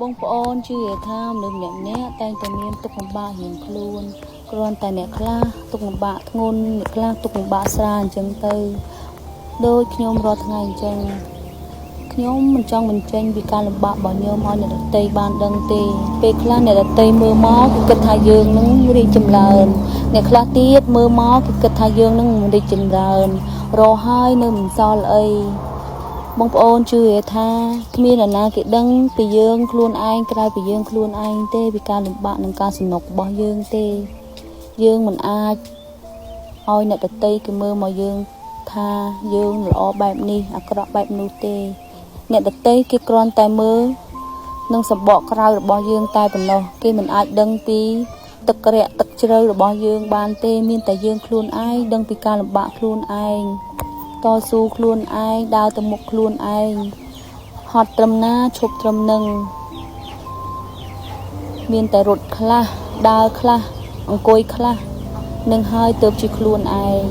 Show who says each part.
Speaker 1: បងប្អូនជឿថាមនុស្សម្នាក់តែងតែមានទុក្ខលំបាករៀងខ្លួនគ្រាន់តែអ្នកខ្លះទុក្ខលំបាកធ្ងន់អ្នកខ្លះទុក្ខលំបាកស្រាលអញ្ចឹងទៅដូចខ្ញុំរាល់ថ្ងៃអញ្ចឹងខ្ញុំមិនចង់បញ្ចេញពីការលំបាករបស់ខ្ញុំឲ្យអ្នកដទៃបានដឹងទេពេលខ្លះអ្នកដទៃមើលមកគេគិតថាយើងនឹងរីកចម្រើនអ្នកខ្លះទៀតមើលមកគេគិតថាយើងនឹងមិនរីកចម្រើនរកហើយនៅមិនសល់អីបងប្អូនជឿថាគ្មានអ្នកណាគេដឹងពីយើងខ្លួនឯងក្រៅពីយើងខ្លួនឯងទេពីការលំបាកនិងការសំណុករបស់យើងទេយើងមិនអាចឲ្យអ្នកដទៃគេមើលមកយើងថាយើងល្អបែបនេះអាក្រក់បែបនោះទេអ្នកដទៃគេគ្រាន់តែមើលនឹងសម្បកក្រៅរបស់យើងតែប៉ុណ្ណោះគេមិនអាចដឹងពីទឹករាក់ទឹកជ្រៅរបស់យើងបានទេមានតែយើងខ្លួនឯងដឹងពីការលំបាកខ្លួនឯងតស៊ូខ្លួនឯងដើរទៅមុខខ្លួនឯងហត់ត្រឹមណាឈប់ត្រឹមនឹងមានតែរត់ខ្លះដើរខ្លះអង្គុយខ្លះនឹងហើយទៅជាខ្លួនឯង